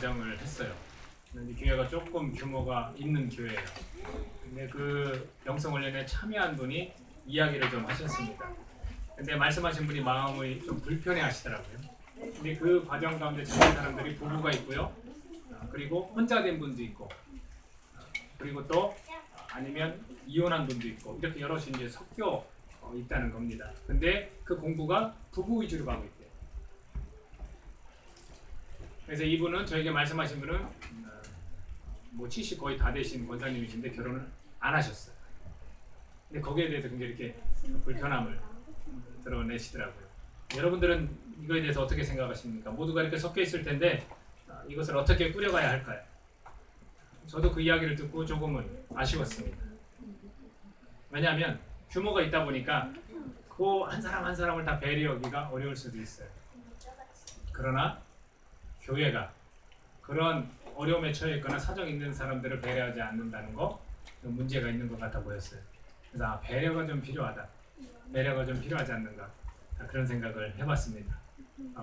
과정을 했어요. 이 교회가 조금 규모가 있는 교회예요. 근데 그 영성훈련에 참여한 분이 이야기를 좀 하셨습니다. 근데 말씀하신 분이 마음이 좀 불편해 하시더라고요. 근데 그 과정 가운데 참여한 사람들이 부부가 있고요. 그리고 혼자 된 분도 있고, 그리고 또 아니면 이혼한 분도 있고, 이렇게 여럿이 이제 섞여 있다는 겁니다. 근데 그 공부가 부부 위주로 가고 있대요. 그래서 이분은 저에게 말씀하신 분은 뭐 70 거의 다 되신 권사님이신데 결혼을 안 하셨어요. 근데 거기에 대해서 굉장히 이렇게 불편함을 드러내시더라고요. 여러분들은 이거에 대해서 어떻게 생각하십니까? 모두가 이렇게 섞여 있을 텐데 이것을 어떻게 꾸려가야 할까요? 저도 그 이야기를 듣고 조금은 아쉬웠습니다. 왜냐하면 규모가 있다 보니까 그 한 사람 한 사람을 다 배려하기가 어려울 수도 있어요. 그러나 교회가 그런 어려움에 처해 있거나 사정 있는 사람들을 배려하지 않는다는 거 문제가 있는 것 같아 보였어요. 그래서 배려가 좀 필요하다. 배려가 좀 필요하지 않는가. 그런 생각을 해봤습니다.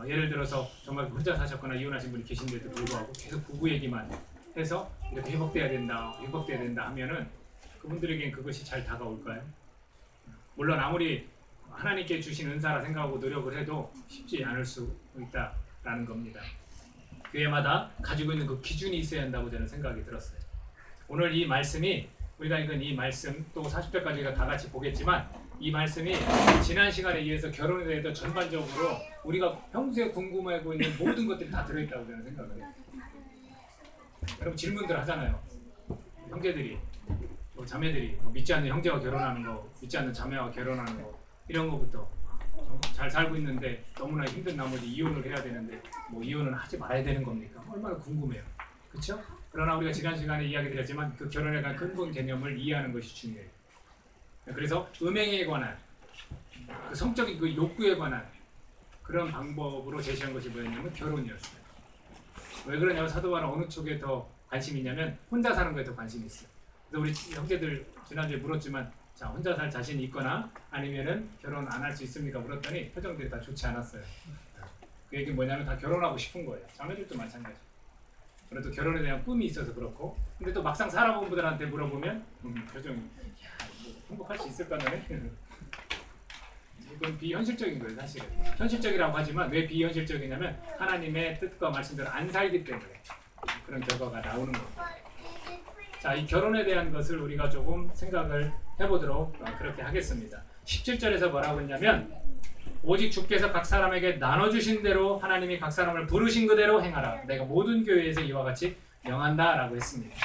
예를 들어서 정말 혼자 사셨거나 이혼하신 분이 계신데도 불구하고 계속 부부 얘기만 해서 이렇게 회복돼야 된다 하면은 그분들에겐 그것이 잘 다가올까요? 물론 아무리 하나님께 주신 은사라 생각하고 노력을 해도 쉽지 않을 수 있다라는 겁니다. 교회마다 가지고 있는 그 기준이 있어야 한다고 저는 생각이 들었어요. 오늘 이 말씀이 우리가 읽은 이 말씀 또 40절까지가 다 같이 보겠지만 이 말씀이 지난 시간에 이어서 결혼에 대해서 전반적으로 우리가 평소에 궁금해하고 있는 모든 것들이 다 들어있다고 저는 생각을 해요. 여러분 질문들 하잖아요. 형제들이 자매들이 믿지 않는 형제와 결혼하는 거, 믿지 않는 자매와 결혼하는 거 이런 거부터 잘 살고 있는데 너무나 힘든 나머지 이혼을 해야 되는데 뭐 이혼은 하지 말아야 되는 겁니까? 얼마나 궁금해요. 그렇죠? 그러나 우리가 지난 시간에 이야기 드렸지만 그 결혼에 관한 근본 개념을 이해하는 것이 중요해요. 그래서 음행에 관한 그 성적인 그 욕구에 관한 그런 방법으로 제시한 것이 뭐였냐면 결혼이었어요. 왜 그러냐면 사도 바울은 어느 쪽에 더 관심이 있냐면 혼자 사는 거에 더 관심이 있어요. 그래서 우리 형제들 지난주에 물었지만 자 혼자 살 자신이 있거나 아니면은 결혼 안 할 수 있습니까? 물었더니 표정들이 다 좋지 않았어요. 그 얘기는 뭐냐면 다 결혼하고 싶은 거예요. 자매들도 마찬가지. 그래도 결혼에 대한 꿈이 있어서 그렇고 근데 또 막상 살아본 분들한테 물어보면 표정이 뭐 행복할 수 있을까 너네? 이건 비현실적인 거예요 사실은. 현실적이라고 하지만 왜 비현실적이냐면 하나님의 뜻과 말씀대로 안 살기 때문에 그런 결과가 나오는 겁니다. 자, 이 결혼에 대한 것을 우리가 조금 생각을 해보도록 그렇게 하겠습니다. 17절에서 뭐라고 했냐면 오직 주께서 각 사람에게 나눠주신 대로 하나님이 각 사람을 부르신 그대로 행하라. 내가 모든 교회에서 이와 같이 명한다 라고 했습니다.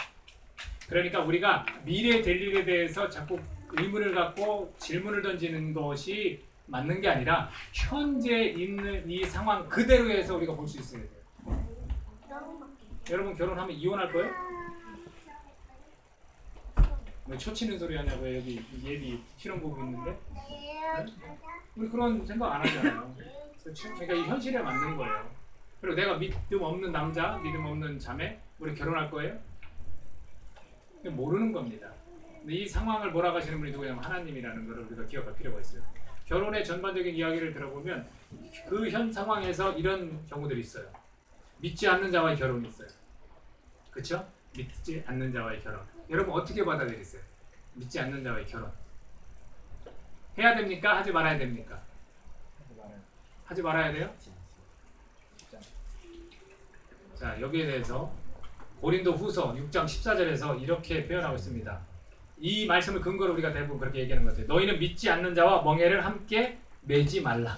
그러니까 우리가 미래 될 일에 대해서 자꾸 의문을 갖고 질문을 던지는 것이 맞는 게 아니라 현재 있는 이 상황 그대로 해서 우리가 볼 수 있어야 돼요. 여러분 결혼하면 이혼할 거예요? 왜 초치는 소리 하냐고요? 여기 예비 실혼부부 있는데? 네? 우리 그런 생각 안 하잖아요. 그렇죠? 그러니까 이 현실에 맞는 거예요. 그리고 내가 믿음 없는 남자, 믿음 없는 자매, 우리 결혼할 거예요? 모르는 겁니다. 근데 이 상황을 몰아가시는 분이 누구냐면 하나님이라는 것을 우리가 기억할 필요가 있어요. 결혼의 전반적인 이야기를 들어보면 그 현 상황에서 이런 경우들이 있어요. 믿지 않는 자와의 결혼이 있어요. 그렇죠? 믿지 않는 자와의 결혼. 여러분 어떻게 받아들이세요? 믿지 않는 자와의 결혼. 해야 됩니까? 하지 말아야 됩니까? 하지 말아야 돼요? 자, 여기에 대해서 고린도 후서 6장 14절에서 이렇게 표현하고 있습니다. 이 말씀을 근거로 우리가 대부분 그렇게 얘기하는 것 같아요. 너희는 믿지 않는 자와 멍에를 함께 매지 말라.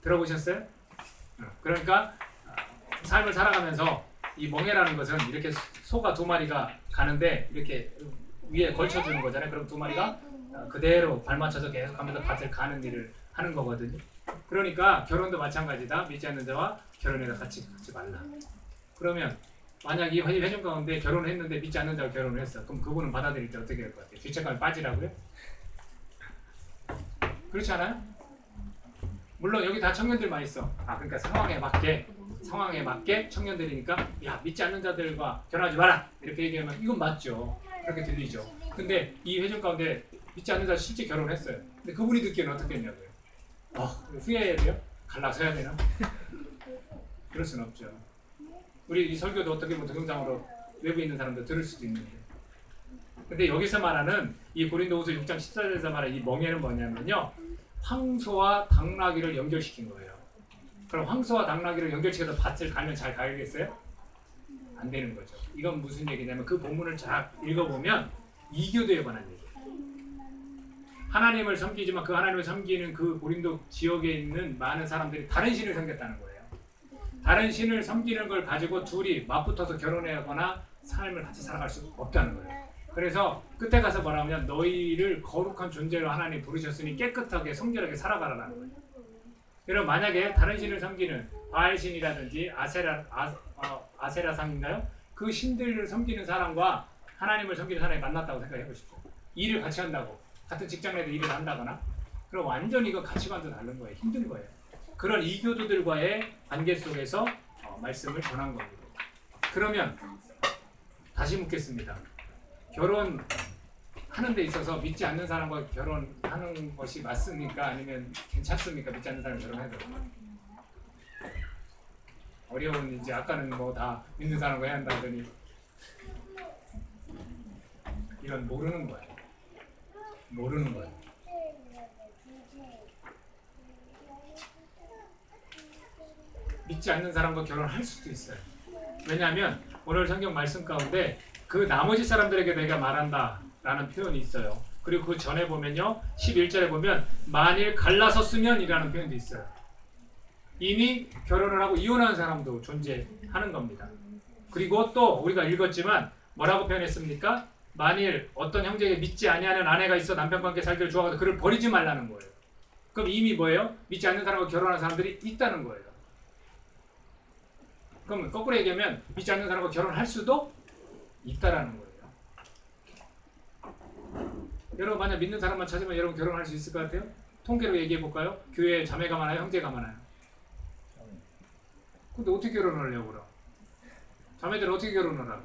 들어보셨어요? 그러니까 삶을 살아가면서 이 멍에라는 것은 이렇게 소가 두 마리가 가는데 이렇게 위에 걸쳐주는 거잖아요. 그럼 두 마리가 그대로 발맞춰서 계속하면서 밭을 가는 일을 하는 거거든요. 그러니까 결혼도 마찬가지다. 믿지 않는 자와 결혼해서 같이 가지 말라. 그러면 만약 이 회중 가운데 결혼을 했는데 믿지 않는 자와 결혼을 했어. 그럼 그분은 받아들일 때 어떻게 할 것 같아요? 뒷책감에 빠지라고요? 그렇지 않아요? 물론 여기 다 청년들만 있어. 그러니까 상황에 맞게 청년들이니까 야 믿지 않는 자들과 결혼하지 마라 이렇게 얘기하면 이건 맞죠. 그렇게 들리죠. 근데 이 회중 가운데 믿지 않는 자 실제 결혼했어요. 근데 그분이 듣기에는 어떻게 했냐고요? 후회해야 돼요? 갈라서야 되나? 그럴 수는 없죠. 우리 이 설교도 어떻게 보면 동영상으로 외부에 있는 사람들 들을 수도 있는데, 근데 여기서 말하는 이 고린도후서 6장 14절에서 말하는 이 멍에는 뭐냐면요, 황소와 당나귀를 연결시킨 거예요. 그럼 황소와 당나귀를 연결시켜서 밭을 가면 잘 가야겠어요? 안 되는 거죠. 이건 무슨 얘기냐면 그 본문을 잘 읽어보면 이교도에 관한 얘기예요. 하나님을 섬기지만 그 하나님을 섬기는 그 고린도 지역에 있는 많은 사람들이 다른 신을 섬겼다는 거예요. 다른 신을 섬기는 걸 가지고 둘이 맞붙어서 결혼하거나 삶을 같이 살아갈 수 없다는 거예요. 그래서 끝에 가서 뭐라 하면 너희를 거룩한 존재로 하나님 부르셨으니 깨끗하게 성결하게 살아가라는 거예요. 여러분, 만약에 다른 신을 섬기는 바알신이라든지 아세라상인가요? 그 신들을 섬기는 사람과 하나님을 섬기는 사람이 만났다고 생각해 보십시오. 일을 같이 한다고, 같은 직장 내에서 일을 한다거나, 그럼 완전히 이거 가치관도 다른 거예요. 힘든 거예요. 그런 이교도들과의 관계 속에서 말씀을 전한 겁니다. 그러면 다시 묻겠습니다. 결혼하는 데 있어서 믿지 않는 사람과 결혼하는 것이 맞습니까? 아니면 괜찮습니까? 믿지 않는 사람 결혼해도. 어려운, 이제 아까는 뭐 다 믿는 사람과 해야 한다 하더니 이건 모르는 거예요. 모르는 거예요. 믿지 않는 사람과 결혼할 수도 있어요. 왜냐하면 오늘 성경 말씀 가운데 그 나머지 사람들에게 내가 말한다 라는 표현이 있어요. 그리고 그 전에 보면요, 11절에 보면 만일 갈라섰으면 이라는 표현도 있어요. 이미 결혼을 하고 이혼한 사람도 존재하는 겁니다. 그리고 또 우리가 읽었지만 뭐라고 표현했습니까? 만일 어떤 형제에게 믿지 아니하는 아내가 있어 남편과 함께 살기를 좋아하거든 그를 버리지 말라는 거예요. 그럼 이미 뭐예요? 믿지 않는 사람과 결혼한 사람들이 있다는 거예요. 그럼 거꾸로 얘기하면 믿지 않는 사람과 결혼할 수도 있다라는 거예요. 여러분, 만약 믿는 사람만 찾으면 여러분 결혼할 수 있을 것 같아요? 통계로 얘기해 볼까요? 교회에 자매가 많아요? 형제가 많아요? 근데 어떻게 결혼을 하려고 그럼? 자매들은 어떻게 결혼을 하고?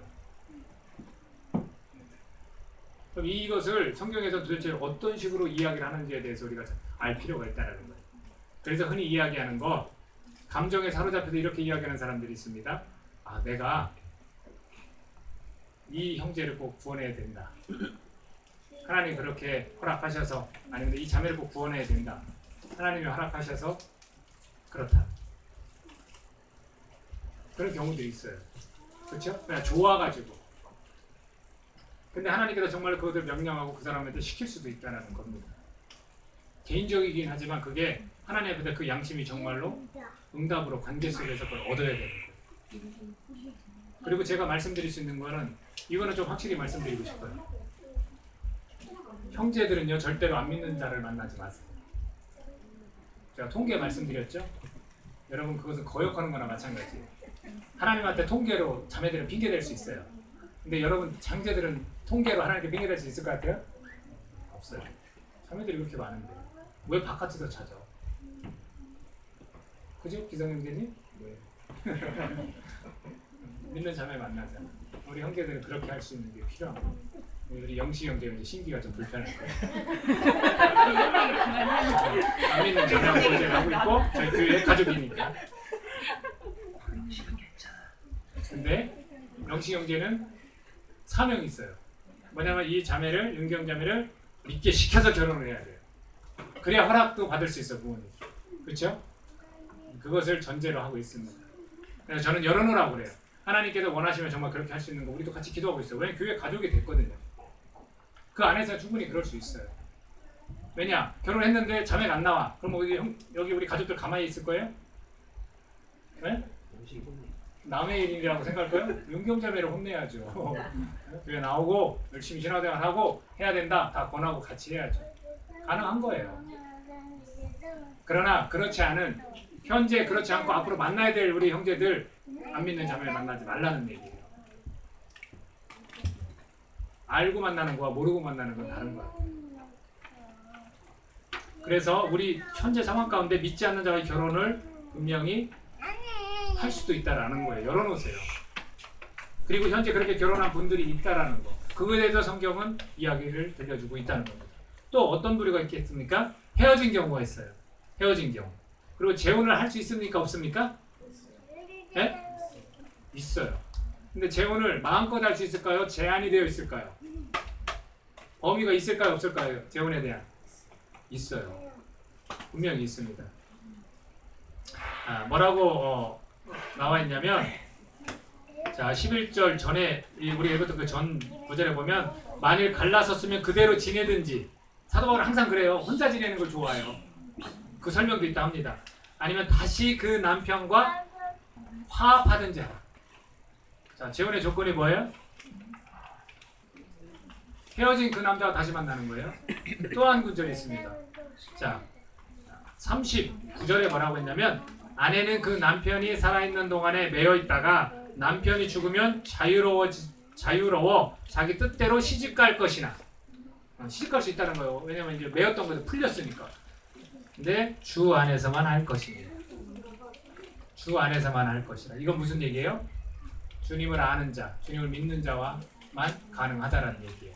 그럼 이것을 성경에서 도대체 어떤 식으로 이야기를 하는지에 대해서 우리가 알 필요가 있다는 거예요. 그래서 흔히 이야기하는 거, 감정에 사로잡혀서 이렇게 이야기하는 사람들이 있습니다. 아, 내가 이 형제를 꼭 구원해야 된다. 하나님 그렇게 허락하셔서, 아니면 이 자매를 꼭 구원해야 된다. 하나님이 허락하셔서 그렇다. 그런 경우들이 있어요. 그렇죠? 그냥 좋아가지고. 근데 하나님께서 정말 그것을 명령하고 그 사람한테 시킬 수도 있다는 겁니다. 개인적이긴 하지만 그게 하나님 앞에 그 양심이 정말로 응답으로 관계 속에서 그걸 얻어야 되는 거예요. 그리고 제가 말씀드릴 수 있는 거는, 이거는 좀 확실히 말씀드리고 싶어요. 형제들은요, 절대로 안 믿는 자를 만나지 마세요. 제가 통계 말씀드렸죠? 여러분, 그것은 거역하는 거나 마찬가지예요. 하나님한테 통계로 자매들은 핑계댈 수 있어요. 근데 여러분, 장제들은 통계로 하나님께 핑계댈 수 있을 것 같아요? 없어요. 자매들이 그렇게 많은데 왜 바깥에서 찾아? 그죠? 기성형제님? 네. 믿는 자매 만나자. 우리 형제들은 그렇게 할 수 있는 게 필요한 거예요. 우리 영시 형제는 이제 신기가 좀 불편할 거예요. 안 믿는 자매하고 이제 하고 있고 저희 교회 가족이니까. 근데 영시 형제는 사명이 있어요. 뭐냐면 이 자매를, 윤경 자매를 믿게 시켜서 결혼을 해야 돼요. 그래야 허락도 받을 수 있어, 부모님. 그렇죠? 그것을 전제로 하고 있습니다. 그래서 저는 열어놓으라고 그래요. 하나님께서 원하시면 정말 그렇게 할 수 있는 거 우리도 같이 기도하고 있어요. 왜냐면 교회 가족이 됐거든요. 그 안에서 충분히 그럴 수 있어요. 왜냐? 결혼했는데 자매가 안 나와. 그럼 여기 우리 가족들 가만히 있을 거예요? 네? 남의 일이라고 생각할까요? 윤경자매를 혼내야죠. 교회 나오고 열심히 신화생활 하고 해야 된다. 다 권하고 같이 해야죠. 가능한 거예요. 그러나 그렇지 않은, 현재 그렇지 않고 앞으로 만나야 될 우리 형제들, 안 믿는 자매를 만나지 말라는 얘기예요. 알고 만나는 거와 모르고 만나는 건 다른 거예요. 그래서 우리 현재 상황 가운데 믿지 않는 자와의 결혼을 분명히 할 수도 있다라는 거예요. 열어놓으세요. 그리고 현재 그렇게 결혼한 분들이 있다라는 거, 그거에 대해서 성경은 이야기를 들려주고 있다는 겁니다. 또 어떤 부류가 있겠습니까? 헤어진 경우가 있어요. 헤어진 경우. 그리고 재혼을 할 수 있습니까? 없습니까? 네? 있어요. 근데 재혼을 마음껏 할 수 있을까요? 제한이 되어 있을까요? 범위가 있을까요? 없을까요? 재혼에 대한 있어요. 분명히 있습니다. 뭐라고 나와 있냐면, 자 11절 전에 우리 읽었던 그 전 구절에 보면, 만일 갈라섰으면 그대로 지내든지, 사도 바울은 항상 그래요. 혼자 지내는 걸 좋아해요. 그 설명도 있다 합니다. 아니면 다시 그 남편과 화합하든지 하라. 자, 재혼의 조건이 뭐예요? 헤어진 그 남자와 다시 만나는 거예요. 또 한 구절이 있습니다. 자, 39절에 뭐라고 했냐면, 아내는 그 남편이 살아있는 동안에 매여 있다가 남편이 죽으면 자유로워 자기 뜻대로 시집갈 것이나, 시집갈 수 있다는 거예요. 왜냐면 이제 매였던 것도 풀렸으니까. 근데 주 안에서만 할 것입니다. 주 안에서만 할 것이다. 이건 무슨 얘기예요? 주님을 아는 자, 주님을 믿는 자와만 가능하다라는 얘기예요.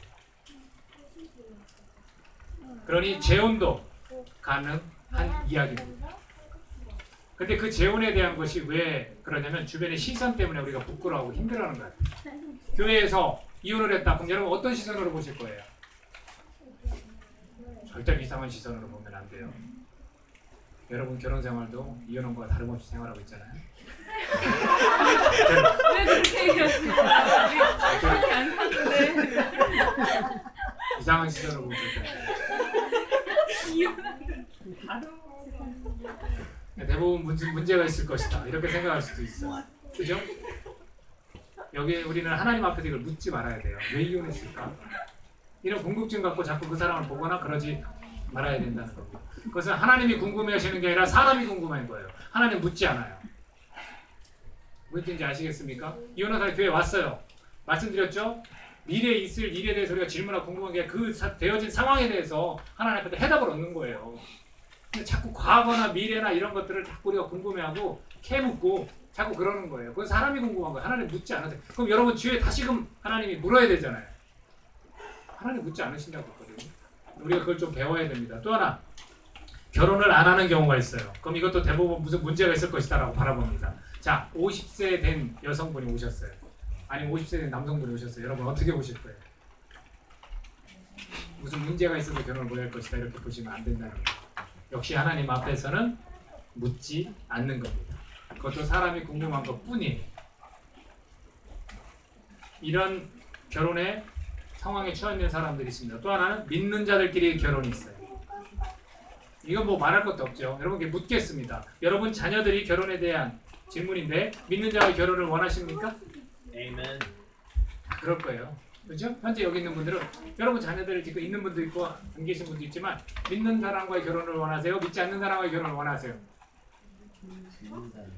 그러니 재혼도 가능한 이야기입니다. 근데 그 재혼에 대한 것이 왜 그러냐면, 주변의 시선 때문에 우리가 부끄러워하고 힘들어하는 거예요. 교회에서 이혼을 했다. 그럼 여러분 어떤 시선으로 보실 거예요? 절대 이상한 시선으로 보면 안 돼요. 여러분 결혼 생활도 이혼한 거와 다름없이 생활하고 있잖아요. 왜 그렇게 얘기하시나요? 그렇게 안 하는데. 이상한 시선으로 보면 대부분 문제가 있을 것이다, 이렇게 생각할 수도 있어. 그죠? 여기 우리는 하나님 앞에서 이걸 묻지 말아야 돼요. 왜 이혼했을까? 이런 궁금증 갖고 자꾸 그 사람을 보거나 그러지 말아야 된다는 겁니다. 그것은 하나님이 궁금해하시는 게 아니라 사람이 궁금한 거예요. 하나님 묻지 않아요. 무슨 뜻인지 아시겠습니까? 이혼한 사람이 교회에 왔어요. 말씀드렸죠? 미래에 있을 일에 대해서 우리가 질문하고 궁금한 게, 그 되어진 상황에 대해서 하나님 앞에 해답을 얻는 거예요. 근데 자꾸 과거나 미래나 이런 것들을 자꾸 우리가 궁금해하고 캐묻고 자꾸 그러는 거예요. 그건 사람이 궁금한 거예요. 하나님 묻지 않으세요. 그럼 여러분 뒤에 다시금 하나님이 물어야 되잖아요. 하나님 묻지 않으신다고 했거든요. 우리가 그걸 좀 배워야 됩니다. 또 하나, 결혼을 안 하는 경우가 있어요. 그럼 이것도 대부분 무슨 문제가 있을 것이다 라고 바라봅니다. 자, 50세 된 여성분이 오셨어요. 아니면 50세 된 남성분이 오셨어요. 여러분 어떻게 보실 거예요? 무슨 문제가 있어서 결혼을 못 할 것이다, 이렇게 보시면 안 된다는 거예요. 역시 하나님 앞에서는 묻지 않는 겁니다. 그것도 사람이 궁금한 것뿐이에요. 이런 결혼의 상황에 처해 있는 사람들이 있습니다. 또 하나는 믿는 자들끼리 결혼이 있어요. 이건 뭐 말할 것도 없죠. 여러분께 묻겠습니다. 여러분 자녀들이 결혼에 대한 질문인데, 믿는 자와 결혼을 원하십니까? 아멘. 그럴 거예요. 그렇죠? 현재 여기 있는 분들은, 여러분 자녀들 지금 있는 분도 있고 안 계신 분도 있지만, 믿는 사람과의 결혼을 원하세요? 믿지 않는 사람과의 결혼을 원하세요?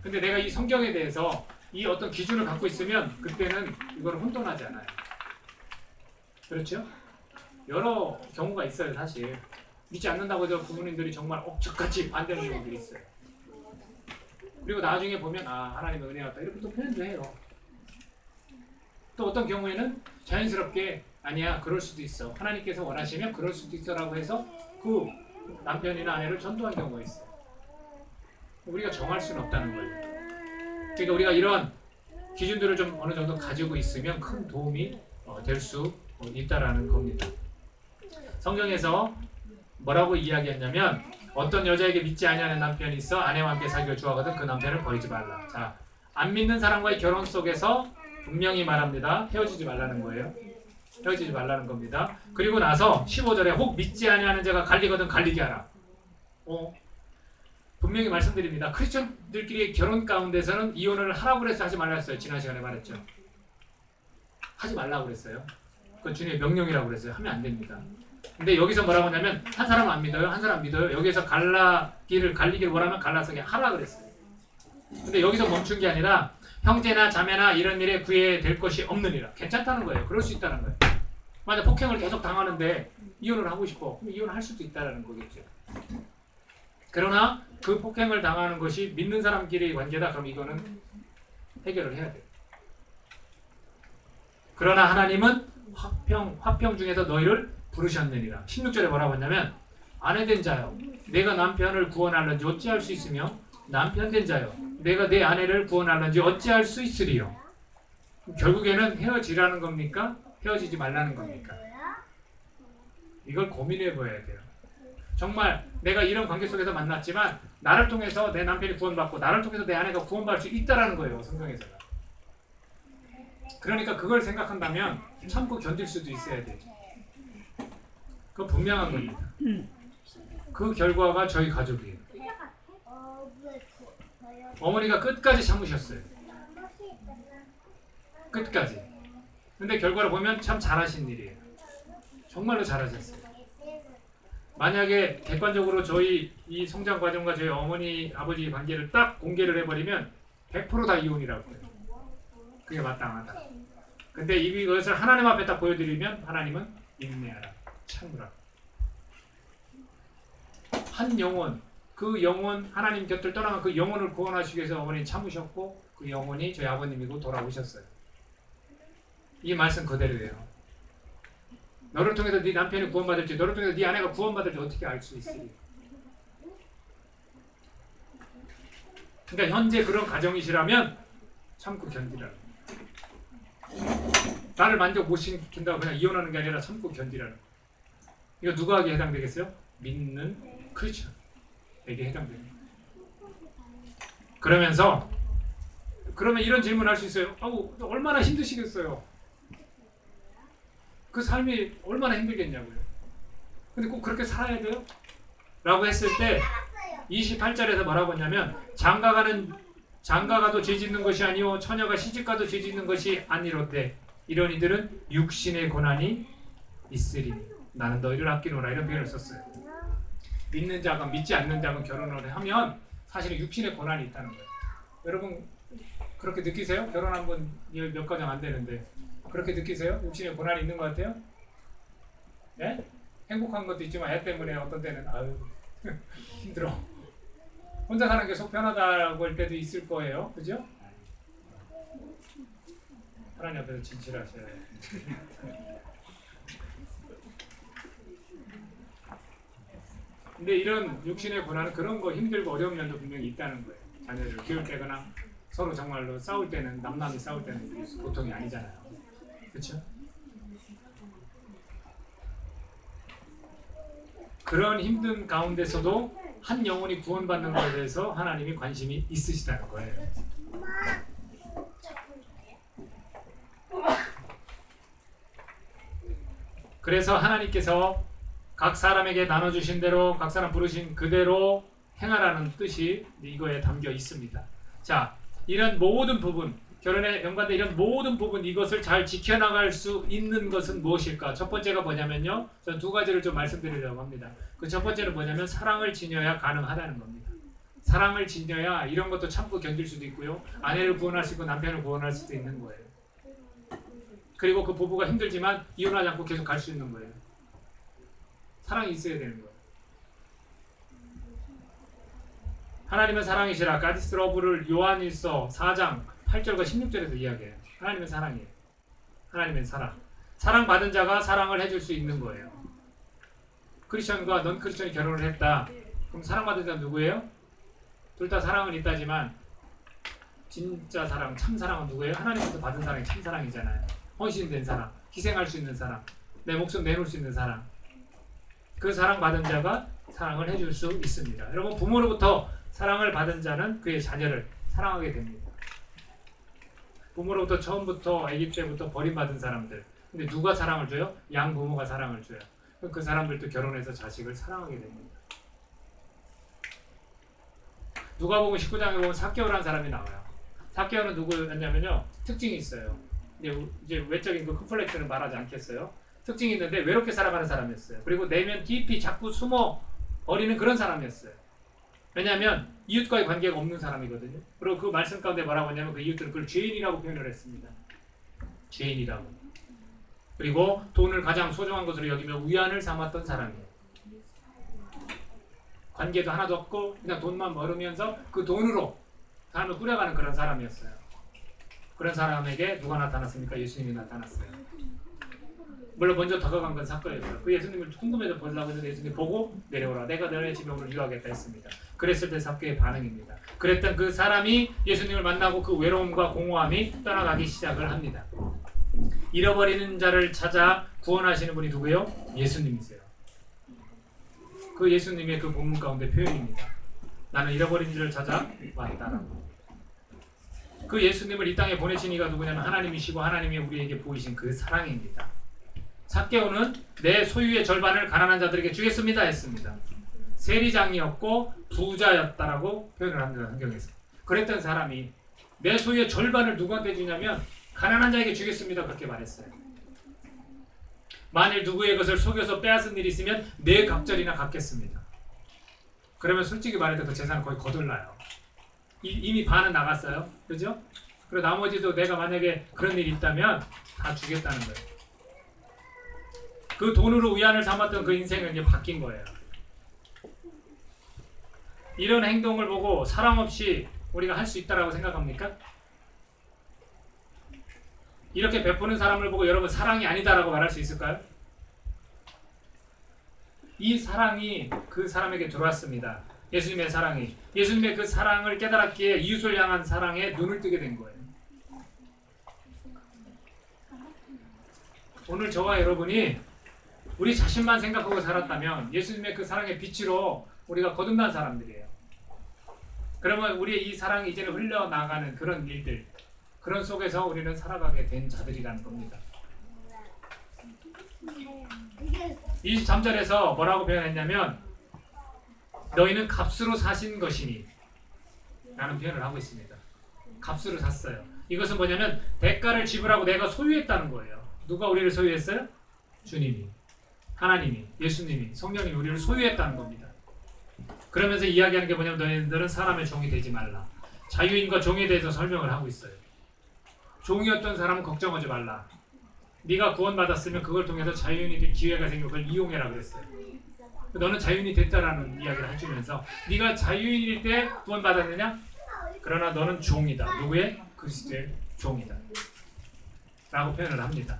근데 내가 이 성경에 대해서 이 어떤 기준을 갖고 있으면 그때는 이거는 혼돈하지 않아요. 그렇죠? 여러 경우가 있어요. 사실 믿지 않는다고 해서 부모님들이 정말 억척같이 반대하는 경우들이 있어요. 그리고 나중에 보면 하나님의 은혜 왔다, 이렇게 또 표현도 해요. 또 어떤 경우에는 자연스럽게 아니야, 그럴 수도 있어, 하나님께서 원하시면 그럴 수도 있어 라고 해서 그 남편이나 아내를 전도한 경우가 있어요. 우리가 정할 수는 없다는 거예요. 그러니까 우리가 이런 기준들을 좀 어느 정도 가지고 있으면 큰 도움이 될 수 있다라는 겁니다. 성경에서 뭐라고 이야기했냐면, 어떤 여자에게 믿지 아니하는 남편이 있어 아내와 함께 사귀어 주하거든 그 남편을 버리지 말라. 자, 안 믿는 사람과의 결혼 속에서 분명히 말합니다. 헤어지지 말라는 거예요. 헤어지지 말라는 겁니다. 그리고 나서 15절에 혹 믿지 아니하는 자가 갈리거든 갈리게 하라. 분명히 말씀드립니다. 크리스천들끼리 결혼 가운데서는 이혼을 하라고 그래서 하지 말라 했어요. 지난 시간에 말했죠. 하지 말라고 그랬어요. 그건 주님의 명령이라고 그랬어요. 하면 안 됩니다. 근데 여기서 뭐라고 하냐면, 한 사람은 안 믿어요, 한 사람 믿어요. 여기서 갈리기를 원하면 갈라서 그냥 하라 그랬어요. 근데 여기서 멈춘 게 아니라, 형제나 자매나 이런 일에 구애될 것이 없느니라. 괜찮다는 거예요. 그럴 수 있다는 거예요. 만약 폭행을 계속 당하는데 이혼을 하고 싶어, 그럼 이혼을 할 수도 있다는 거겠죠. 그러나 그 폭행을 당하는 것이 믿는 사람끼리의 관계다, 그럼 이거는 해결을 해야 돼요. 그러나 하나님은 화평 중에서 너희를 부르셨느니라. 16절에 뭐라고 했냐면, 아내된 자여 내가 남편을 구원하려는지 어찌할 수 있으며, 남편된 자여 내가 내 아내를 구원하려는지 어찌할 수 있으리요. 결국에는 헤어지라는 겁니까? 헤어지지 말라는 겁니까? 이걸 고민해 봐야 돼요. 정말 내가 이런 관계 속에서 만났지만 나를 통해서 내 남편이 구원받고 나를 통해서 내 아내가 구원받을 수 있다라는 거예요. 성경에서는. 그러니까 그걸 생각한다면 참고 견딜 수도 있어야 돼요. 그건 분명한 겁니다. 그 결과가 저희 가족이에요. 어머니가 끝까지 참으셨어요. 끝까지. 근데 결과를 보면 참 잘하신 일이에요. 정말로 잘하셨어요. 만약에 객관적으로 저희 이 성장 과정과 저희 어머니 아버지 관계를 딱 공개를 해버리면 100% 다 이혼이라고 해요. 그게 마땅하다. 근데 이것을 하나님 앞에 딱 보여드리면 하나님은 인내하라, 참으라. 한 영혼, 그 영혼 하나님 곁을 떠나간 그 영혼을 구원하시기 위해서 어머니 참으셨고 그 영혼이 저희 아버님이고 돌아오셨어요. 이 말씀 그대로예요. 너를 통해서 네 남편이 구원받을지 너를 통해서 네 아내가 구원받을지 어떻게 알 수 있으리? 그러니까 현재 그런 가정이시라면 참고 견디라는 거예요. 나를 만족 못 시킨다고 그냥 이혼하는 게 아니라 참고 견디라는 거예요. 이거 누구에게 해당되겠어요? 믿는 크리스천에게 해당됩니다. 그러면 이런 질문을 할 수 있어요. 아우 얼마나 힘드시겠어요? 그 삶이 얼마나 힘들겠냐고요. 근데 꼭 그렇게 살아야 돼요? 라고 했을 때 28절에서 뭐라고 했냐면 장가가도 죄짓는 것이 아니요 처녀가 시집가도 죄짓는 것이 아니로되 이런 이들은 육신의 고난이 있으리니 나는 너희를 아끼노라 이런 표현을 썼어요. 믿는 자가 믿지 않는 자가 결혼을 하면 사실은 육신의 고난이 있다는 거예요. 여러분 그렇게 느끼세요? 결혼한 분 몇 가정 안 되는데 그렇게 느끼세요? 육신의 고난이 있는 것 같아요? 네? 행복한 것도 있지만 애 때문에 어떤 때는 아유 힘들어. 혼자 사는 게 속 편하다고 할 때도 있을 거예요. 그죠? 하나님 앞에서 진실하셔야 해요. 근데 이런 육신의 고난은 그런 거 힘들고 어려운 면도 분명히 있다는 거예요. 자녀를 키울 때거나 서로 정말로 싸울 때는 남남이 싸울 때는 보통이 아니잖아요. 그렇죠? 그런 힘든 가운데서도 한 영혼이 구원받는 것에 대해서 하나님이 관심이 있으시다는 거예요. 그래서 하나님께서 각 사람에게 나눠주신 대로 각 사람 부르신 그대로 행하라는 뜻이 이거에 담겨 있습니다. 자, 이런 모든 부분 결혼에 연관된 이런 모든 부분 이것을 잘 지켜나갈 수 있는 것은 무엇일까? 첫 번째가 뭐냐면요. 저는 두 가지를 좀 말씀드리려고 합니다. 그 첫 번째는 뭐냐면 사랑을 지녀야 가능하다는 겁니다. 사랑을 지녀야 이런 것도 참고 견딜 수도 있고요. 아내를 구원할 수 있고 남편을 구원할 수도 있는 거예요. 그리고 그 부부가 힘들지만 이혼하지 않고 계속 갈 수 있는 거예요. 사랑이 있어야 되는 거예요. 하나님은 사랑이시라. 가디스 러브를 요한일서 4장 8절과 16절에서 이야기해요. 하나님은 사랑이에요. 하나님은 사랑. 사랑받은 자가 사랑을 해줄 수 있는 거예요. 크리스천과 넌 크리스천이 결혼을 했다. 그럼 사랑받은 자는 누구예요? 둘 다 사랑은 있다지만 진짜 사랑, 참 사랑은 누구예요? 하나님부터 받은 사랑이 참 사랑이잖아요. 헌신된 사랑, 희생할 수 있는 사랑, 내 목숨 내놓을 수 있는 사랑. 그 사랑받은 자가 사랑을 해줄 수 있습니다. 여러분 부모로부터 사랑을 받은 자는 그의 자녀를 사랑하게 됩니다. 부모로부터 처음부터 아기 때부터 버림받은 사람들. 근데 누가 사랑을 줘요? 양부모가 사랑을 줘요. 그 사람들도 결혼해서 자식을 사랑하게 됩니다. 누가복음 19장에 보면 삭개오라는 사람이 나와요. 삭개오는 누구였냐면요. 특징이 있어요. 이제 외적인 그 컴플렉스는 말하지 않겠어요. 특징이 있는데 외롭게 살아가는 사람이었어요. 그리고 내면 깊이 자꾸 숨어 버리는 그런 사람이었어요. 왜냐하면 이웃과의 관계가 없는 사람이거든요. 그리고 그 말씀 가운데 뭐라고 하냐면 그 이웃들은 그걸 죄인이라고 표현을 했습니다. 죄인이라고. 그리고 돈을 가장 소중한 것으로 여기며 위안을 삼았던 사람이에요. 관계도 하나도 없고 그냥 돈만 벌으면서 그 돈으로 삶을 꾸려가는 그런 사람이었어요. 그런 사람에게 누가 나타났습니까? 예수님이 나타났어요. 물론 먼저 다가간 건 삭개오였어요. 그 예수님을 궁금해서 보려고 했는데 예수님이 보고 내려오라. 내가 너네 집에 오늘 유하겠다 했습니다. 그랬을 때 삭개의 반응입니다. 그랬던 그 사람이 예수님을 만나고 그 외로움과 공허함이 떠나가기 시작을 합니다. 잃어버리는 자를 찾아 구원하시는 분이 누구예요? 예수님이세요. 그 예수님의 그 본문 가운데 표현입니다. 나는 잃어버린 자를 찾아 왔다라고. 그 예수님을 이 땅에 보내신 이가 누구냐면 하나님이시고 하나님이 우리에게 보이신 그 사랑입니다. 삭개오는 내 소유의 절반을 가난한 자들에게 주겠습니다 했습니다. 세리장이었고 부자였다라고 표현을 합니다. 성경에서. 그랬던 사람이 내 소유의 절반을 누구한테 주냐면 가난한 자에게 주겠습니다 그렇게 말했어요. 만일 누구의 것을 속여서 빼앗은 일이 있으면 네 갑절이나 갚겠습니다. 그러면 솔직히 말해도 그 재산은 거의 거덜나요. 이미 반은 나갔어요. 그죠? 그리고 나머지도 내가 만약에 그런 일이 있다면 다 주겠다는 거예요. 그 돈으로 위안을 삼았던 그 인생은 이제 바뀐 거예요. 이런 행동을 보고 사랑 없이 우리가 할 수 있다라고 생각합니까? 이렇게 베푸는 사람을 보고 여러분 사랑이 아니다라고 말할 수 있을까요? 이 사랑이 그 사람에게 들어왔습니다. 예수님의 사랑이. 예수님의 그 사랑을 깨달았기에 이웃을 향한 사랑에 눈을 뜨게 된 거예요. 오늘 저와 여러분이 우리 자신만 생각하고 살았다면 예수님의 그 사랑의 빛으로 우리가 거듭난 사람들이에요. 그러면 우리의 이 사랑이 이제는 흘러나가는 그런 일들, 그런 속에서 우리는 살아가게 된 자들이라는 겁니다. 23절에서 뭐라고 표현했냐면 너희는 값으로 사신 것이니 라는 표현을 하고 있습니다. 값으로 샀어요. 이것은 뭐냐면 대가를 지불하고 내가 소유했다는 거예요. 누가 우리를 소유했어요? 주님이, 하나님이, 예수님이, 성령이 우리를 소유했다는 겁니다. 그러면서 이야기하는 게 뭐냐면 너희들은 사람의 종이 되지 말라. 자유인과 종에 대해서 설명을 하고 있어요. 종이었던 사람은 걱정하지 말라. 네가 구원받았으면 그걸 통해서 자유인이 될 기회가 생겨 그걸 이용해라 그랬어요. 너는 자유인이 됐다라는 이야기를 해주면서 네가 자유인일 때 구원받았느냐? 그러나 너는 종이다. 누구의? 그리스도의 종이다 라고 표현을 합니다.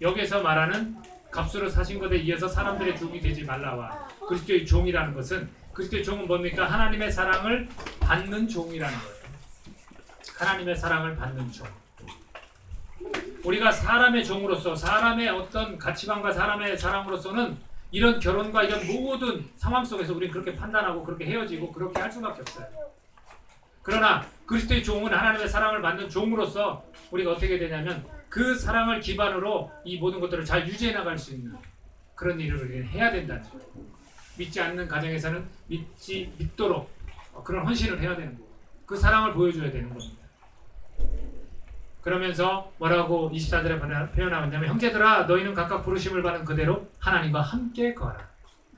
여기서 말하는 값으로 사신 것에 의해서 사람들의 종이 되지 말라와 그리스도의 종이라는 것은 그리스도의 종은 뭡니까? 하나님의 사랑을 받는 종이라는 거예요. 하나님의 사랑을 받는 종. 우리가 사람의 종으로서 사람의 어떤 가치관과 사람의 사랑으로서는 이런 결혼과 이런 모든 상황 속에서 우리는 그렇게 판단하고 그렇게 헤어지고 그렇게 할 수밖에 없어요. 그러나 그리스도의 종은 하나님의 사랑을 받는 종으로서 우리가 어떻게 되냐면 그 사랑을 기반으로 이 모든 것들을 잘 유지해 나갈 수 있는 그런 일을 우리는 해야 된다는 거예요. 믿지 않는 가정에서는 믿도록 그런 헌신을 해야 되는 거고 그 사랑을 보여줘야 되는 겁니다. 그러면서 뭐라고 24절에 표현하고 있냐면 형제들아 너희는 각각 부르심을 받은 그대로 하나님과 함께 거하라.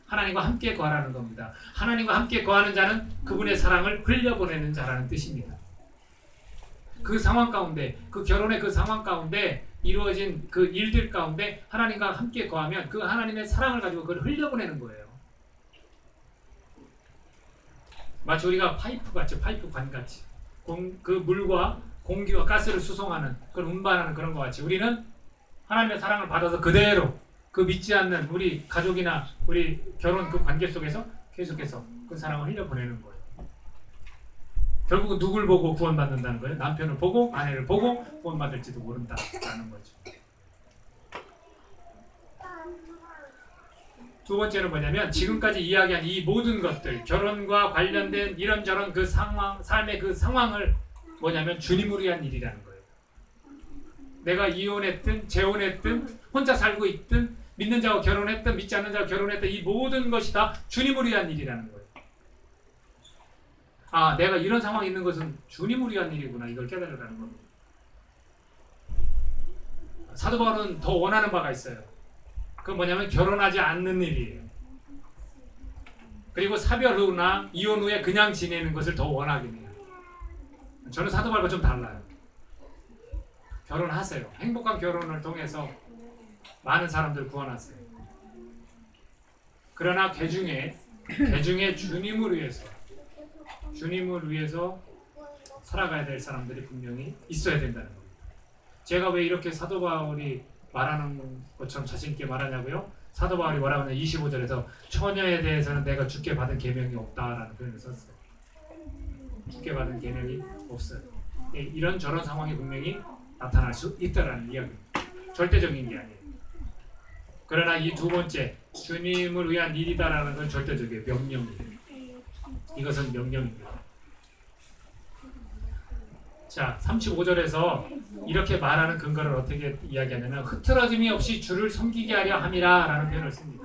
하나님과 함께 거하라는 겁니다. 하나님과 함께 거하는 자는 그분의 사랑을 흘려보내는 자라는 뜻입니다. 그 상황 가운데 그 결혼의 그 상황 가운데 이루어진 그 일들 가운데 하나님과 함께 거하면 그 하나님의 사랑을 가지고 그걸 흘려보내는 거예요. 마치 우리가 파이프 같이 파이프 관 같이 그 물과 공기와 가스를 수송하는 그런 운반하는 그런 것 같이 우리는 하나님의 사랑을 받아서 그대로 그 믿지 않는 우리 가족이나 우리 결혼 그 관계 속에서 계속해서 그 사랑을 흘려보내는 거예요. 결국은 누굴 보고 구원받는다는 거예요? 남편을 보고 아내를 보고 구원받을지도 모른다라는 거죠. 두 번째는 뭐냐면 지금까지 이야기한 이 모든 것들 결혼과 관련된 이런저런 그 상황 삶의 그 상황을 뭐냐면 주님을 위한 일이라는 거예요. 내가 이혼했든 재혼했든 혼자 살고 있든 믿는 자와 결혼했든 믿지 않는 자와 결혼했든 이 모든 것이 다 주님을 위한 일이라는 거예요. 아, 내가 이런 상황에 있는 것은 주님을 위한 일이구나 이걸 깨달으라는 겁니다. 사도 바울은 더 원하는 바가 있어요. 그건 뭐냐면 결혼하지 않는 일이에요. 그리고 사별 후나 이혼 후에 그냥 지내는 것을 더 원하긴 해요. 저는 사도 바울과 좀 달라요. 결혼하세요. 행복한 결혼을 통해서 많은 사람들 구원하세요. 그러나 그 중에 주님을 위해서 살아가야 될 사람들이 분명히 있어야 된다는 겁니다. 제가 왜 이렇게 사도 바울이 말하는 것처럼 자신 있게 말하냐고요? 사도 바울이 뭐라고 하냐 25절에서 처녀에 대해서는 내가 주께 받은 계명이 없다라는 표현을 썼어요. 주께 받은 계명이 없어요. 이런 저런 상황이 분명히 나타날 수 있다라는 이야기입니다. 절대적인 게 아니에요. 그러나 이 두 번째 주님을 위한 일이다라는 건 절대적이에요. 명령이에요. 이것은 명령입니다. 자, 35절에서 이렇게 말하는 근거를 어떻게 이야기하냐면 흐트러짐이 없이 주를 섬기게 하려 함이라 라는 표현을 씁니다.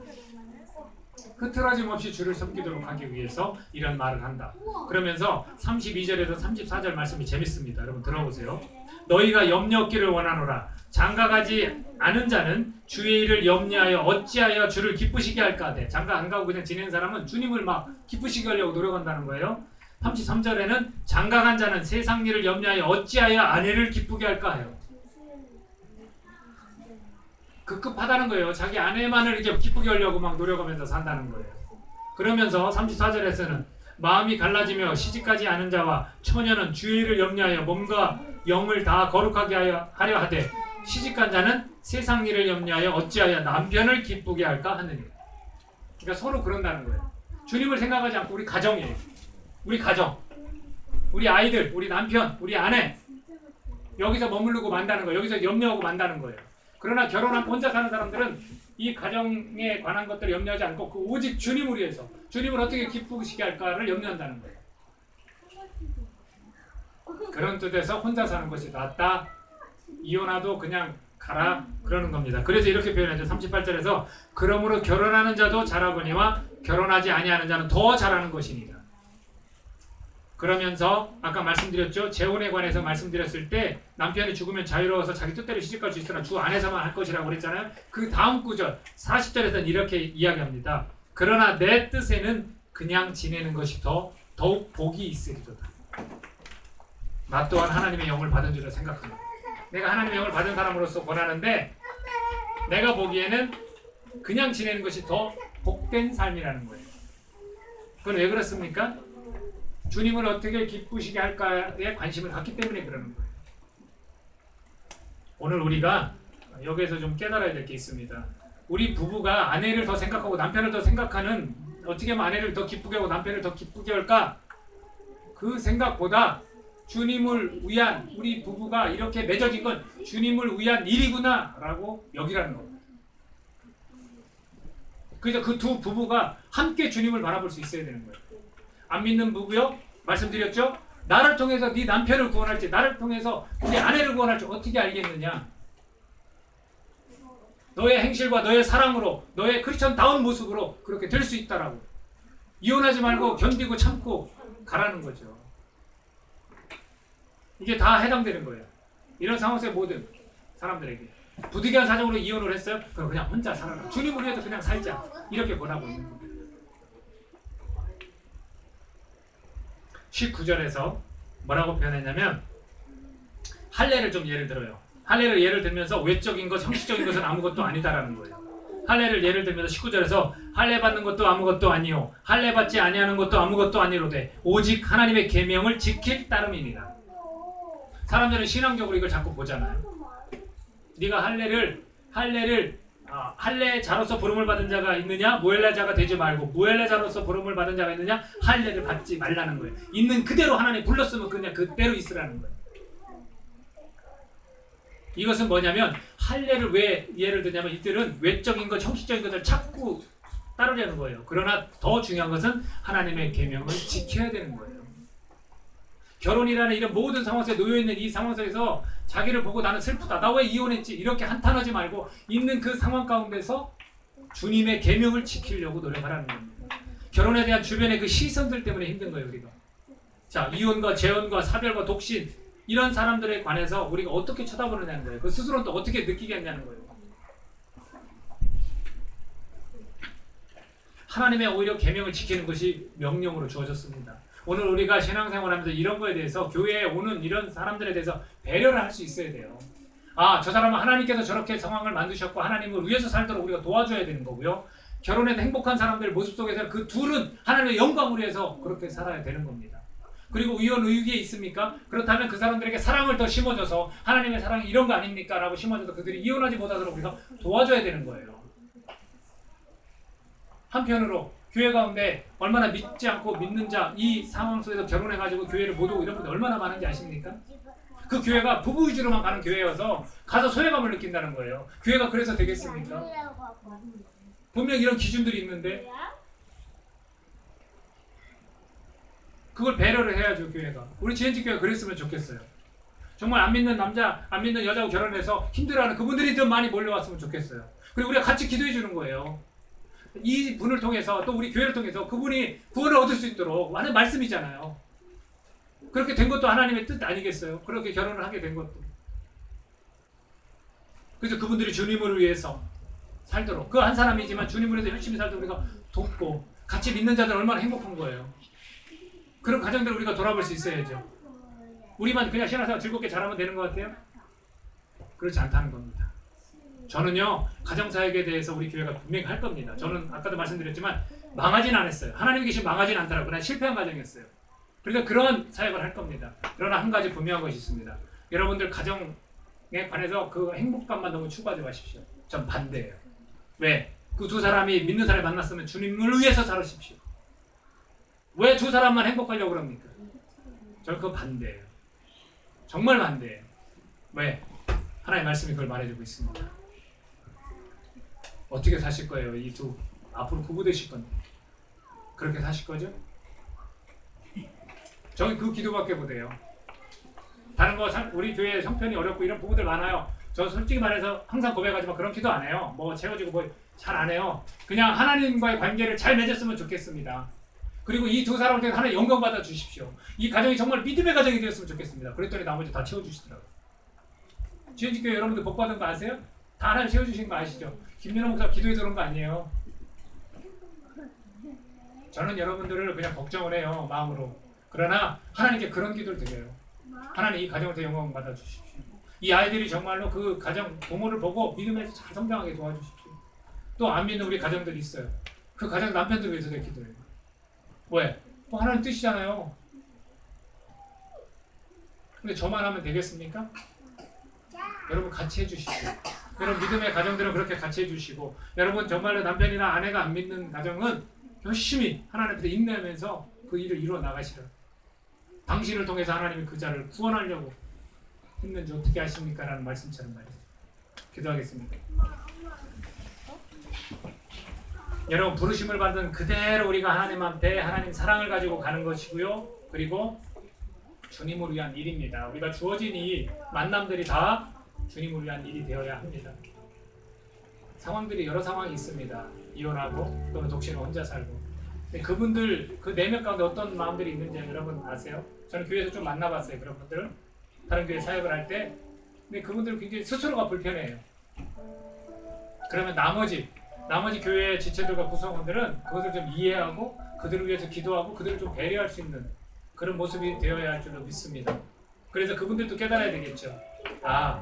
흐트러짐 없이 주를 섬기도록 하기 위해서 이런 말을 한다. 그러면서 32절에서 34절 말씀이 재밌습니다. 여러분 들어보세요. 너희가 염려 없기를 원하노라. 장가가지 않은 자는 주의 일을 염려하여 어찌하여 주를 기쁘시게 할까 하되, 장가 안 가고 그냥 지내는 사람은 주님을 막 기쁘시게 하려고 노력한다는 거예요. 33절에는 장가간 자는 세상 일을 염려하여 어찌하여 아내를 기쁘게 할까 해요. 급급하다는 거예요. 자기 아내만을 이렇게 기쁘게 하려고 막 노력하면서 산다는 거예요. 그러면서 34절에서는 마음이 갈라지며 시집가지 않은 자와 처녀는 주의 일을 염려하여 몸과 영을 다 거룩하게 하려 하되, 시집간 자는 세상 일을 염려하여 어찌하여 남편을 기쁘게 할까 하느니. 그러니까 서로 그런다는 거예요. 주님을 생각하지 않고 우리 가정이에요. 우리 가정, 우리 아이들, 우리 남편, 우리 아내, 여기서 머무르고 만다는 거예요. 여기서 염려하고 만다는 거예요. 그러나 결혼하고 혼자 사는 사람들은 이 가정에 관한 것들을 염려하지 않고 그 오직 주님을 위해서, 주님을 어떻게 기쁘시게 할까를 염려한다는 거예요. 그런 뜻에서 혼자 사는 것이 낫다, 이혼하도 그냥 가라, 그러는 겁니다. 그래서 이렇게 표현하죠. 38절에서 그러므로 결혼하는 자도 잘하거니와 결혼하지 아니하는 자는 더 잘하는 것이니라. 그러면서 아까 말씀드렸죠. 재혼에 관해서 말씀드렸을 때 남편이 죽으면 자유로워서 자기 뜻대로 시집갈 수 있으나 주 안에서만 할 것이라고 그랬잖아요. 그 다음 구절 40절에서는 이렇게 이야기합니다. 그러나 내 뜻에는 그냥 지내는 것이 더욱 복이 있으리로다. 나 또한 하나님의 영을 받은 줄을 생각합니다. 내가 하나님의 영을 받은 사람으로서 권하는데, 내가 보기에는 그냥 지내는 것이 더 복된 삶이라는 거예요. 그건 왜 그렇습니까? 주님을 어떻게 기쁘시게 할까에 관심을 갖기 때문에 그러는 거예요. 오늘 우리가 여기에서 좀 깨달아야 될 게 있습니다. 우리 부부가 아내를 더 생각하고 남편을 더 생각하는, 어떻게 하면 아내를 더 기쁘게 하고 남편을 더 기쁘게 할까? 그 생각보다 주님을 위한, 우리 부부가 이렇게 맺어진 건 주님을 위한 일이구나 라고 여기라는 겁니다. 그래서 그 두 부부가 함께 주님을 바라볼 수 있어야 되는 거예요. 안 믿는 부부요? 말씀드렸죠? 나를 통해서 네 남편을 구원할지, 나를 통해서 우리 아내를 구원할지 어떻게 알겠느냐? 너의 행실과 너의 사랑으로, 너의 크리스천다운 모습으로 그렇게 될 수 있다라고. 이혼하지 말고 견디고 참고 가라는 거죠. 이게 다 해당되는 거예요. 이런 상황에서 모든 사람들에게 부득이한 사정으로 이혼을 했어요? 그럼 그냥 혼자 살아라. 주님을 위해서 그냥 살자. 이렇게 권하고 있는 겁니다. 19절에서 뭐라고 표현했냐면, 할례를 좀 예를 들어요. 할례를 예를 들면서 외적인 것, 형식적인 것은 아무것도 아니다라는 거예요. 할례를 예를 들면서 19절에서 할례 받는 것도 아무것도 아니요 할례 받지 아니하는 것도 아무것도 아니로되 오직 하나님의 계명을 지킬 따름이니라. 사람들은 신앙적으로 이걸 자꾸 보잖아요. 네가 할례자로서 부름을 받은 자가 있느냐? 무할례자가 되지 말고, 무할례자로서 부름을 받은 자가 있느냐? 할례를 받지 말라는 거예요. 있는 그대로 하나님 불렀으면 그냥 그대로 있으라는 거예요. 이것은 뭐냐면, 할례를 왜 예를 들냐면 이들은 외적인 것, 형식적인 것을 자꾸 따르려는 거예요. 그러나 더 중요한 것은 하나님의 계명을 지켜야 되는 거예요. 결혼이라는 이런 모든 상황에 놓여있는 이 상황 속에서 자기를 보고 나는 슬프다, 나 왜 이혼했지, 이렇게 한탄하지 말고 있는 그 상황 가운데서 주님의 계명을 지키려고 노력하라는 겁니다. 결혼에 대한 주변의 그 시선들 때문에 힘든 거예요, 우리가. 자, 이혼과 재혼과 사별과 독신, 이런 사람들에 관해서 우리가 어떻게 쳐다보느냐는 거예요. 그 스스로는 또 어떻게 느끼겠냐는 거예요. 하나님의 오히려 계명을 지키는 것이 명령으로 주어졌습니다. 오늘 우리가 신앙생활하면서 이런 거에 대해서, 교회에 오는 이런 사람들에 대해서 배려를 할 수 있어야 돼요. 아, 저 사람은 하나님께서 저렇게 상황을 만드셨고 하나님을 위해서 살도록 우리가 도와줘야 되는 거고요. 결혼해서 행복한 사람들 모습 속에서 그 둘은 하나님의 영광을 위해서 그렇게 살아야 되는 겁니다. 그리고 이혼 의혹이 있습니까? 그렇다면 그 사람들에게 사랑을 더 심어줘서, 하나님의 사랑이 이런 거 아닙니까? 라고 심어줘서 그들이 이혼하지 못하도록 우리가 도와줘야 되는 거예요. 한편으로 교회 가운데 얼마나 믿지 않고 믿는 자 이 상황 속에서 결혼해가지고 교회를 못 오고 이런 분들 얼마나 많은지 아십니까? 그 교회가 부부 위주로만 가는 교회여서 가서 소외감을 느낀다는 거예요. 교회가 그래서 되겠습니까? 분명 이런 기준들이 있는데 그걸 배려를 해야죠. 교회가. 우리 GNG 교회가 그랬으면 좋겠어요. 정말 안 믿는 남자, 안 믿는 여자하고 결혼해서 힘들어하는 그분들이 좀 많이 몰려왔으면 좋겠어요. 그리고 우리가 같이 기도해 주는 거예요. 이 분을 통해서 또 우리 교회를 통해서 그분이 구원을 얻을 수 있도록 하는 말씀이잖아요. 그렇게 된 것도 하나님의 뜻 아니겠어요? 그렇게 결혼을 하게 된 것도. 그래서 그분들이 주님을 위해서 살도록 그 한 사람이지만 주님을 위해서 열심히 살도록 우리가 돕고 같이 믿는 자들 얼마나 행복한 거예요. 그런 가정들을 우리가 돌아볼 수 있어야죠. 우리만 그냥 신앙생활 즐겁게 잘하면 되는 것 같아요? 그렇지 않다는 겁니다. 저는요 가정사역에 대해서 우리 교회가 분명히 할 겁니다. 저는 아까도 말씀드렸지만 망하진 않았어요. 하나님이 계신 망하진 않더라고요. 그냥 실패한 가정이었어요. 그러니까 그런 사역을 할 겁니다. 그러나 한 가지 분명한 것이 있습니다. 여러분들 가정에 관해서 그 행복감만 너무 추구하지 마십시오. 전 반대예요. 왜? 그 두 사람이 믿는 사람이 만났으면 주님을 위해서 살으십시오. 왜 두 사람만 행복하려고 그럽니까? 저는 그거 반대예요. 정말 반대예요. 왜? 하나님의 말씀이 그걸 말해주고 있습니다. 어떻게 사실 거예요? 이 두 앞으로 부부 되실 건데 그렇게 사실 거죠? 저는 그 기도밖에 못해요. 다른 거 우리 교회 형편이 어렵고 이런 부분들 많아요. 저 솔직히 말해서 항상 고백하지만 그런 기도 안 해요. 뭐 채워지고 뭐 잘 안 해요. 그냥 하나님과의 관계를 잘 맺었으면 좋겠습니다. 그리고 이 두 사람을 통해 하나님 영광 받아 주십시오. 이 가정이 정말 믿음의 가정이 되었으면 좋겠습니다. 그랬더니 나머지 다 채워주시더라고요. GNG 교회 여러분들 복 받은 거 아세요? 다 하나님 채워주신 거 아시죠? 김민호 목사 기도해서 그런 거 아니에요. 저는 여러분들을 그냥 걱정을 해요. 마음으로. 그러나 하나님께 그런 기도를 드려요. 하나님 이 가정을 더 영광 받아 주십시오. 이 아이들이 정말로 그 가정 부모를 보고 믿음에서 잘 성장하게 도와주십시오. 또 안 믿는 우리 가정들이 있어요. 그 가정 남편들 위해서 내 기도해요. 왜? 뭐 하나님 뜻이잖아요. 근데 저만 하면 되겠습니까? 여러분 같이 해주십시오. 여러분 믿음의 가정들은 그렇게 같이 해주시고 여러분 정말로 남편이나 아내가 안 믿는 가정은 열심히 하나님 앞에 인내하면서 그 일을 이루어 나가시라. 당신을 통해서 하나님이 그 자를 구원하려고 했는지 어떻게 아십니까? 라는 말씀처럼 말이죠. 기도하겠습니다. 여러분 부르심을 받은 그대로 우리가 하나님 앞에 하나님 사랑을 가지고 가는 것이고요. 그리고 주님을 위한 일입니다. 우리가 주어진 이 만남들이 다 주님을 위한 일이 되어야 합니다. 상황들이 여러 상황이 있습니다. 이혼하고 또는 독신을 혼자 살고. 근데 그분들 그 4명 가운데 어떤 마음들이 있는지 여러분 아세요? 저는 교회에서 좀 만나봤어요. 그런 분들은 다른 교회 사역을 할 때 근데 그분들은 굉장히 스스로가 불편해요. 그러면 나머지 교회의 지체들과 구성원들은 그것을 좀 이해하고 그들을 위해서 기도하고 그들을 좀 배려할 수 있는 그런 모습이 되어야 할 줄로 믿습니다. 그래서 그분들도 깨달아야 되겠죠. 아,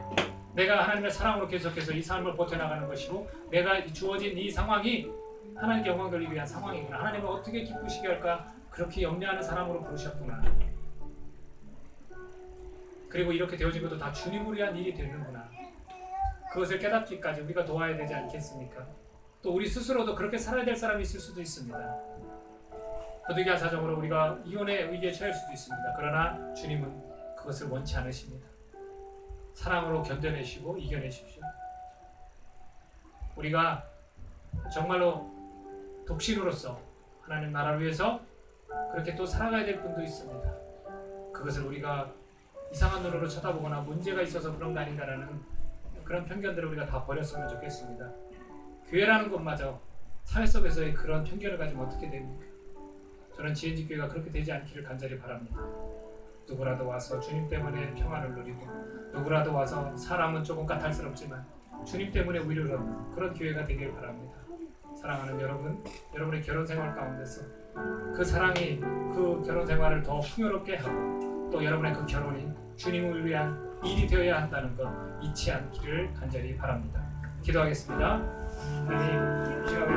내가 하나님의 사랑으로 계속해서 이 삶을 버텨나가는 것이고 내가 주어진 이 상황이 하나님께 영광 돌리기 위한 상황이구나. 하나님을 어떻게 기쁘시게 할까? 그렇게 염려하는 사람으로 부르셨구나. 그리고 이렇게 되어진 것도 다 주님을 위한 일이 되는구나. 그것을 깨닫기까지 우리가 도와야 되지 않겠습니까? 또 우리 스스로도 그렇게 살아야 될 사람이 있을 수도 있습니다. 부득이한 사정으로 우리가 이혼의 위기에 처할 수도 있습니다. 그러나 주님은 그것을 원치 않으십니다. 사랑으로 견뎌내시고 이겨내십시오. 우리가 정말로 독신으로서 하나님 나라를 위해서 그렇게 또 살아가야 될 분도 있습니다. 그것을 우리가 이상한 눈으로 쳐다보거나 문제가 있어서 그런 거 아닌가라는 그런 편견들을 우리가 다 버렸으면 좋겠습니다. 교회라는 것마저 사회 속에서의 그런 편견을 가지면 어떻게 됩니까? 저는 GNG 교회가 그렇게 되지 않기를 간절히 바랍니다. 누구라도 와서 주님 때문에 평안을 누리고 누구라도 와서 사람은 조금 까탈스럽지만 주님 때문에 위로를 얻는 그런 교회가 되길 바랍니다. 사랑하는 여러분, 여러분의 결혼 생활 가운데서 그 사랑이 그 결혼 생활을 더 풍요롭게 하고 또 여러분의 그 결혼이 주님을 위한 일이 되어야 한다는 것 잊지 않기를 간절히 바랍니다. 기도하겠습니다. 하나님, 이 시간에